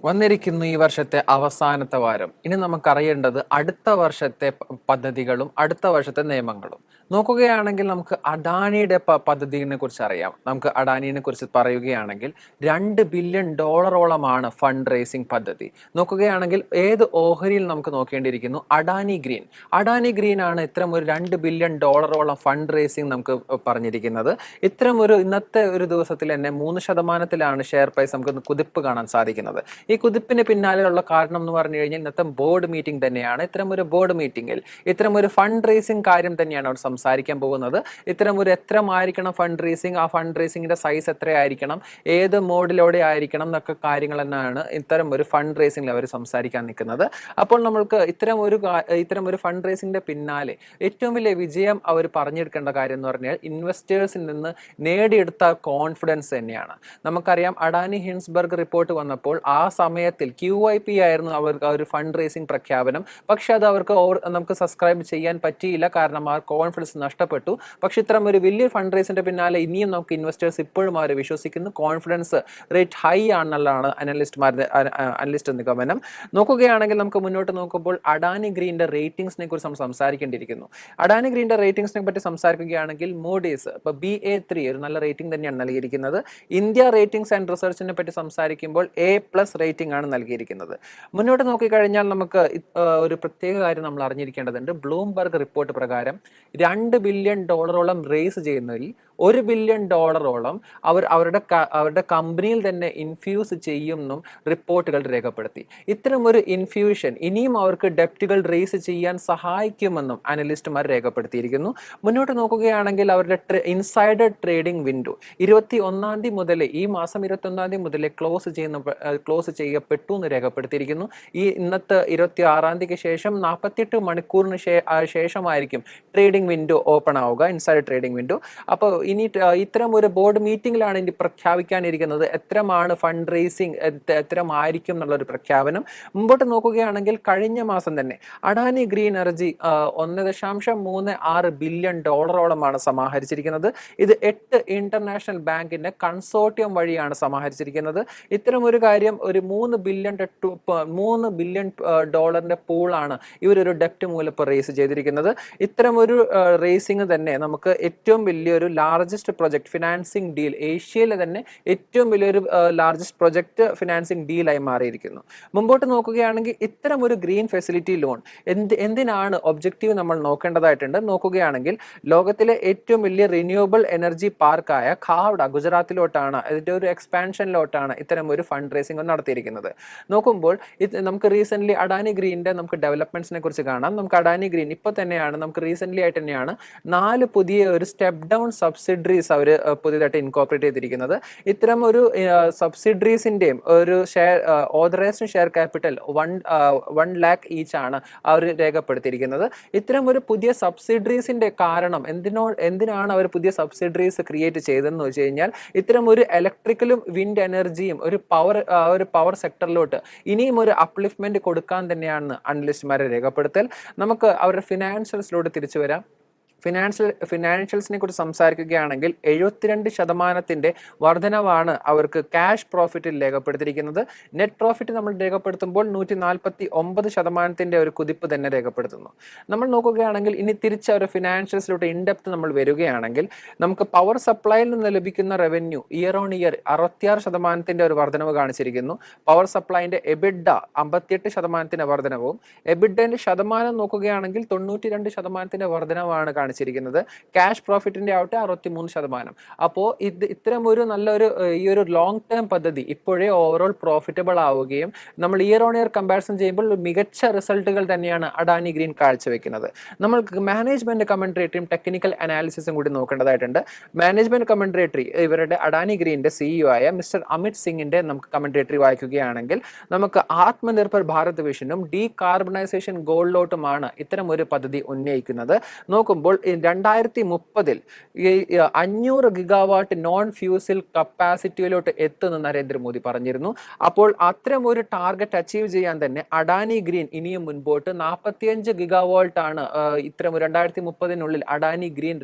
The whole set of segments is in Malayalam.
വന്നിരിക്കുന്നു ഈ വർഷത്തെ അവസാനത്തെ വാരം. ഇനി നമുക്കറിയേണ്ടത് അടുത്ത വർഷത്തെ പദ്ധതികളും അടുത്ത വർഷത്തെ നിയമങ്ങളും. നോക്കുകയാണെങ്കിൽ നമുക്ക് അദാനിയുടെ പദ്ധതിയെ കുറിച്ച് അറിയാം. നമുക്ക് അദാനിയെ കുറിച്ച് പറയുകയാണെങ്കിൽ $2 ബില്യൺ ഫണ്ട് റേസിംഗ് പദ്ധതി. നോക്കുകയാണെങ്കിൽ ഏത് ഓഹരിയിൽ നമുക്ക് നോക്കേണ്ടിയിരിക്കുന്നു? അഡാനി ഗ്രീൻ. അഡാനി ഗ്രീൻ ആണ് ഇത്തരം ഒരു $2 ബില്യൺ ഫണ്ട് റേസിംഗ് നമുക്ക് പറഞ്ഞിരിക്കുന്നത്. ഇത്തരം ഒരു ഇന്നത്തെ ഒരു ദിവസത്തിൽ തന്നെ 3% ഷെയർ പ്രൈസ് നമുക്ക് കുതിപ്പ് കാണാൻ സാധിക്കുന്നത്. ഈ കുതിപ്പിന് പിന്നാലെയുള്ള കാരണം എന്ന് പറഞ്ഞു കഴിഞ്ഞാൽ ഇന്നത്തെ ബോർഡ് മീറ്റിംഗ് തന്നെയാണ്. ഇത്തരം ഒരു ബോർഡ് മീറ്റിംഗിൽ ഇത്തരം ഒരു ഫണ്ട് റേസിംഗ് കാര്യം തന്നെയാണ് അവർ സംസാരിക്കാൻ പോകുന്നത്. ഇത്തരം ഒരു എത്രമായിരിക്കണം ഫണ്ട് റേസിംഗ്, ആ ഫണ്ട് റേസിംഗിന്റെ സൈസ് എത്രയായിരിക്കണം, ഏത് മോഡിലൂടെ ആയിരിക്കണം എന്നൊക്കെ കാര്യങ്ങൾ തന്നെയാണ് ഇത്തരം ഒരു ഫണ്ട് റേസിംഗിൽ അവർ സംസാരിക്കാൻ നിൽക്കുന്നത്. അപ്പോൾ നമ്മൾക്ക് ഇത്തരം ഒരു ഫണ്ട് റേസിംഗിന്റെ പിന്നാലെ ഏറ്റവും വലിയ വിജയം അവർ പറഞ്ഞെടുക്കേണ്ട കാര്യം എന്ന് പറഞ്ഞാൽ ഇൻവെസ്റ്റേഴ്സിൽ നിന്ന് നേടിയെടുത്ത കോൺഫിഡൻസ് തന്നെയാണ്. നമുക്കറിയാം അഡാനി ഹിൻസ്ബർഗ് റിപ്പോർട്ട് വന്നപ്പോൾ ആ സമയത്തിൽ QIP ആയിരുന്നു അവർക്ക് ഒരു ഫണ്ട് റേസിംഗ് പ്രഖ്യാപനം. പക്ഷെ അത് അവർക്ക് നമുക്ക് സബ്സ്ക്രൈബ് ചെയ്യാൻ പറ്റിയില്ല, കാരണം ആ കോൺഫിഡൻസ് നഷ്ടപ്പെട്ടു. പക്ഷെ ഇത്തരം ഒരു വലിയ ഫണ്ട് റേസിന്റെ പിന്നാലെ ഇനിയും നമുക്ക് ഇൻവെസ്റ്റേഴ്സ് ഇപ്പോഴും അവർ വിശ്വസിക്കുന്നു. കോൺഫിഡൻസ് റേറ്റ് ഹൈ ആണെന്നുള്ളതാണ് അനലിസ്റ്റ് നിഗമനം. നോക്കുകയാണെങ്കിൽ നമുക്ക് മുന്നോട്ട് നോക്കുമ്പോൾ അഡാനി ഗ്രീൻ്റെ റേറ്റിംഗ്സിനെ കുറിച്ച് നമ്മൾ സംസാരിക്കേണ്ടിയിരിക്കുന്നു. അഡാനി ഗ്രീൻ്റെ റേറ്റിംഗ്സിനെ പറ്റി സംസാരിക്കുകയാണെങ്കിൽ മൂഡീസ് ഇപ്പോൾ BA3 ഒരു നല്ല റേറ്റിംഗ് തന്നെയാണ് നൽകിയിരിക്കുന്നത്. ഇന്ത്യ റേറ്റിംഗ്സ് ആൻഡ് റിസർച്ചിനെ പറ്റി സംസാരിക്കുമ്പോൾ A+ റേറ്റിംഗ് ആണ് നൽകിയിരിക്കുന്നത്. മുന്നോട്ട് നോക്കിക്കഴിഞ്ഞാൽ നമുക്ക് ഒരു പ്രത്യേക കാര്യം നമ്മൾ അറിഞ്ഞിരിക്കേണ്ടതുണ്ട്. ബ്ലൂംബർഗ് റിപ്പോർട്ട് പ്രകാരം $2 ബില്യൺ റേസ് ചെയ്യുന്നതിൽ $1 ബില്യൺ അവരുടെ കമ്പനിയിൽ തന്നെ ഇൻഫ്യൂസ് ചെയ്യുമെന്നും റിപ്പോർട്ടുകൾ രേഖപ്പെടുത്തി. ഇത്തരം ഒരു ഇൻഫ്യൂഷൻ ഇനിയും അവർക്ക് ഡെപ്റ്റുകൾ റേസ് ചെയ്യാൻ സഹായിക്കുമെന്നും അനലിസ്റ്റുമാർ രേഖപ്പെടുത്തിയിരിക്കുന്നു. മുന്നോട്ട് നോക്കുകയാണെങ്കിൽ അവരുടെ ഇൻസൈഡർ ട്രേഡിംഗ് വിൻഡോ 21 തീയതി മുതൽ ഈ മാസം 21 തീയതി മുതൽ ക്ലോസ് ചെയ്യപ്പെട്ടു എന്ന് രേഖപ്പെടുത്തിയിരിക്കുന്നു. ഇന്നത്തെ 26 തീയതിക്ക് ശേഷം 48 മണിക്കൂറിന് ശേഷമായിരിക്കും ട്രേഡിംഗ് വിൻഡോ ഓപ്പൺ ആവുക, ഇൻസൈഡ് ട്രേഡിംഗ് വിൻഡോ. അപ്പോൾ ഇനി ഇത്തരം ഒരു ബോർഡ് മീറ്റിംഗിലാണ് ഇനി പ്രഖ്യാപിക്കാനിരിക്കുന്നത് എത്രമാണ് ഫണ്ട് റേസിംഗ്, എത്രമായിരിക്കും എന്നുള്ളൊരു പ്രഖ്യാപനം. മുമ്പോട്ട് നോക്കുകയാണെങ്കിൽ കഴിഞ്ഞ മാസം തന്നെ അഡാനി ഗ്രീൻ എനർജി $1.36 ബില്യൺ സമാഹരിച്ചിരിക്കുന്നത്. ഇത് 8 ഇന്റർനാഷണൽ ബാങ്കിന്റെ കൺസോർട്ടിയം വഴിയാണ് സമാഹരിച്ചിരിക്കുന്നത്. ഇത്തരം ഒരു കാര്യം ഒരു $3 ബില്യൺ പൂളാണ് ഇവരൊരു ഡെപ്റ്റ് മൂലം ഇപ്പോൾ റേസ് ചെയ്തിരിക്കുന്നത്. ഇത്തരം ഒരു റേസിംഗ് തന്നെ നമുക്ക് ഏറ്റവും വലിയൊരു ലാർജസ്റ്റ് പ്രൊജക്ട് ഫിനാൻസിങ് ഡീൽ, ഏഷ്യയിലെ തന്നെ ഏറ്റവും വലിയൊരു ലാർജസ്റ്റ് പ്രൊജക്ട് ഫിനാൻസിങ് ഡീലായി മാറിയിരിക്കുന്നു. മുമ്പോട്ട് നോക്കുകയാണെങ്കിൽ ഇത്തരം ഒരു ഗ്രീൻ ഫെസിലിറ്റി ലോൺ എന്തിനാണ് ഒബ്ജക്റ്റീവ് നമ്മൾ നോക്കേണ്ടതായിട്ടുണ്ട്. നോക്കുകയാണെങ്കിൽ ലോകത്തിലെ ഏറ്റവും വലിയ റിന്യൂവബിൾ എനർജി പാർക്കായ ഖാവ്ഡ ഗുജറാത്തിലോട്ടാണ്, അതിൻ്റെ ഒരു എക്സ്പാൻഷനിലോട്ടാണ് ഇത്തരം ഒരു ഫണ്ട് റേസിംഗ് നടത്തിയിരിക്കുന്നത്. നോക്കുമ്പോൾ നമുക്ക് റീസെന്റ് അഡാനി ഗ്രീനിന്റെ നമുക്ക് ഡെവലപ്മെന്റ്സിനെ കുറിച്ച് കാണാം. നമുക്ക് അഡാനി ഗ്രീൻ ഇപ്പോൾ തന്നെയാണ് നമുക്ക് റീസെന്റ് ആയിട്ട് തന്നെയാണ് 4 പുതിയ ഒരു സ്റ്റെപ്പ് ഡൗൺ സബ്സിഡറീസ് അവർ പുതിയതായിട്ട് ഇൻകോർപ്പറേറ്റ് ചെയ്തിരിക്കുന്നത്. ഇത്തരം ഒരു സബ്സിഡറീസിന്റെയും ഒരു authorised share capital 1 lakh each ആണ് അവർ രേഖപ്പെടുത്തിയിരിക്കുന്നത്. ഇത്തരം ഒരു പുതിയ സബ്സിഡറീസിന്റെ കാരണം എന്തിനാണ് അവർ പുതിയ സബ്സിഡറീസ് ക്രിയേറ്റ് ചെയ്തതെന്ന് വെച്ച് കഴിഞ്ഞാൽ ഇത്തരം ഒരു ഇലക്ട്രിക്കലും വിൻഡ് എനർജിയും ഒരു പവർ സെക്ടറിലോട്ട് ഇനിയും ഒരു അപ്ലിഫ്റ്റ്മെന്റ് കൊടുക്കാൻ തന്നെയാണ് അനലിസ്റ്റുമാരെ രേഖപ്പെടുത്തൽ. നമുക്ക് അവരുടെ ഫിനാൻഷ്യൽസിലോട്ട് തിരിച്ചു വരാം. ഫിനാൻഷ്യൽസിനെ കുറിച്ച് സംസാരിക്കുകയാണെങ്കിൽ 72% വർധനവാണ് അവർക്ക് ക്യാഷ് പ്രോഫിറ്റിൽ രേഖപ്പെടുത്തിയിരിക്കുന്നത്. നെറ്റ് പ്രോഫിറ്റ് നമ്മൾ രേഖപ്പെടുത്തുമ്പോൾ 149% ഒരു കുതിപ്പ് തന്നെ രേഖപ്പെടുത്തുന്നു. നമ്മൾ നോക്കുകയാണെങ്കിൽ ഇനി തിരിച്ച് ഒരു ഫിനാൻഷ്യൽസിലോട്ട് ഇൻഡെപ്ത് നമ്മൾ വരികയാണെങ്കിൽ നമുക്ക് പവർ സപ്ലൈയിൽ നിന്ന് ലഭിക്കുന്ന റവന്യൂ ഇയർ ഓൺ ഇയർ 66% ഒരു വർധനവ് കാണിച്ചിരിക്കുന്നു. പവർ സപ്ലൈൻ്റെ എബിഡ 58% വർധനവും, എബിഡന്റെ ശതമാനം നോക്കുകയാണെങ്കിൽ 92% വർധനവാണ് കാണിച്ചിരിക്കുന്നത്. ക്യാഷ് പ്രോഫിറ്റിന്റെ ആവട്ടെ 63%. അപ്പോൾ ഇത്തരം ഒരു നല്ലൊരു ഈ ഒരു ലോങ് ടേം പദ്ധതി ഇപ്പോഴേ ഓവറോൾ പ്രോഫിറ്റബിൾ ആവുകയും നമ്മൾ ഇയർ ഓൺ ഇയർ കമ്പാരിസൺ ചെയ്യുമ്പോൾ മികച്ച റിസൾട്ടുകൾ തന്നെയാണ് അഡാനി ഗ്രീൻ കാഴ്ചവെക്കുന്നത്. നമ്മൾ മാനേജ്മെന്റ് കമന്റേറ്ററിയും ടെക്നിക്കൽ അനാലിസിസും കൂടി നോക്കേണ്ടതായിട്ടുണ്ട്. മാനേജ്മെന്റ് കമന്റേറ്ററി ഇവരുടെ അഡാനി ഗ്രീനിന്റെ CEO ആയ മിസ്റ്റർ അമിത് സിംഗിന്റെ നമുക്ക് കമന്റേറ്ററി വായിക്കുകയാണെങ്കിൽ നമുക്ക് ആത്മനിർഭർ ഭാരത് വിഷനും ഡീകാർബണൈസേഷൻ ഗോളിലോട്ടുമാണ് ഇത്തരം ഒരു പദ്ധതി ഉന്നയിക്കുന്നത്. നോക്കുമ്പോൾ 2030 ഈ 500 ഗിഗാവാട്ട് നോൺ ഫ്യൂസിൽ കപ്പാസിറ്റിയിലോട്ട് എത്തുമെന്ന് നരേന്ദ്രമോദി പറഞ്ഞിരുന്നു. അപ്പോൾ അത്തരം ഒരു ടാർഗറ്റ് അച്ചീവ് ചെയ്യാൻ തന്നെ അഡാനി ഗ്രീൻ ഇനിയും മുൻപോട്ട് 45 ഗിഗാവാൾട്ട് ആണ് ഇത്തരം 2030 അഡാനി ഗ്രീൻ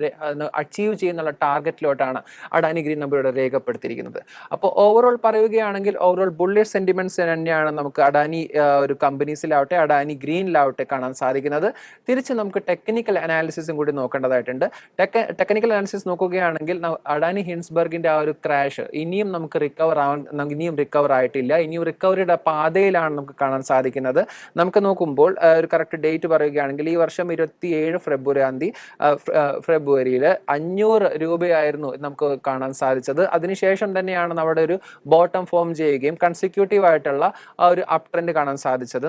അച്ചീവ് ചെയ്യുന്നുള്ള ടാർഗറ്റിലോട്ടാണ് അഡാനി ഗ്രീൻ നമ്മളിവിടെ രേഖപ്പെടുത്തിയിരിക്കുന്നത്. അപ്പോൾ ഓവറോൾ പറയുകയാണെങ്കിൽ ഓവറോൾ ബുള്ളിഷ് സെന്റിമെന്റ്സ് തന്നെയാണ് നമുക്ക് അഡാനി ഒരു കമ്പനീസിലാവട്ടെ അഡാനി ഗ്രീനിലാവട്ടെ കാണാൻ സാധിക്കുന്നത്. തിരിച്ച് നമുക്ക് ടെക്നിക്കൽ അനാലിസിസും കൂടി നോക്കേണ്ടതായിട്ടുണ്ട്. ടെക്നിക്കൽ അനാലിസിസ് നോക്കുകയാണെങ്കിൽ അഡാനി ഹിൻസ്ബർഗിന്റെ ആ ഒരു ക്രാഷ് ഇനിയും നമുക്ക് റിക്കവർ ആയിട്ടില്ല. ഇനിയും റിക്കവറിയുടെ പാതയിലാണ് നമുക്ക് കാണാൻ സാധിക്കുന്നത്. നമുക്ക് നോക്കുമ്പോൾ ഒരു കറക്റ്റ് ഡേറ്റ് പറയുകയാണെങ്കിൽ ഈ വർഷം 27 ഫെബ്രുവരിയിൽ 500 രൂപയായിരുന്നു നമുക്ക് കാണാൻ സാധിച്ചത്. അതിനുശേഷം തന്നെയാണ് നമ്മുടെ ഒരു ബോട്ടം ഫോം ചെയ്യുകയും കൺസിക്യൂട്ടീവ് ആയിട്ടുള്ള ആ ഒരു അപ് ട്രെൻഡ് കാണാൻ സാധിച്ചത്.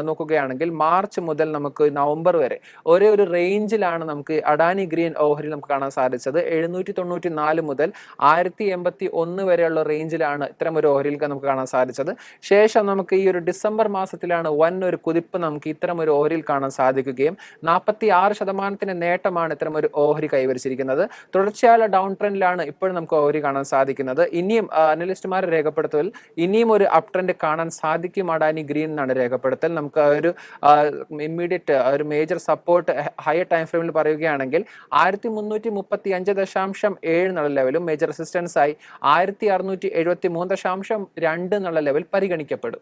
നോക്കുകയാണെങ്കിൽ മാർച്ച് മുതൽ നമുക്ക് നവംബർ വരെ ഒരേ ഒരു റേഞ്ചിലാണ് നമുക്ക് അഡാനി ഗ്രീൻ ഓഹരി നമുക്ക് കാണാൻ സാധിച്ചത്. 794 മുതൽ 1081 വരെയുള്ള റേഞ്ചിലാണ് ഇത്തരം ഒരു ഓഹരിയിൽ നമുക്ക് കാണാൻ സാധിച്ചത്. ശേഷം നമുക്ക് ഈ ഒരു ഡിസംബർ മാസത്തിലാണ് വൻ ഒരു കുതിപ്പ് നമുക്ക് ഇത്തരം ഒരു ഓഹരിയിൽ കാണാൻ സാധിക്കുകയും 46% നേട്ടമാണ് ഇത്തരം ഒരു ഓഹരി കൈവരിച്ചിരിക്കുന്നത്. തുടർച്ചയായ ഡൗൺ ട്രെൻഡിലാണ് ഇപ്പോഴും നമുക്ക് ഓഹരി കാണാൻ സാധിക്കുന്നത്. ഇനിയും അനലിസ്റ്റുമാരെ രേഖപ്പെടുത്തൽ ഇനിയും ഒരു അപ് ട്രെൻഡ് കാണാൻ സാധിക്കും അഡാനി ഗ്രീൻ എന്നാണ് രേഖപ്പെടുത്തൽ. നമുക്ക് ഒരു ഇമ്മീഡിയറ്റ് ഒരു മേജർ സപ്പോർട്ട് ഹയർ ടൈം ഫ്രെയിമിൽ പറയുകയാണെങ്കിൽ 1335.7 എന്നുള്ള ലെവലും മേജർ റെസിസ്റ്റൻസ് ആയി 1673.2 എന്നുള്ള ലെവൽ പരിഗണിക്കപ്പെടും.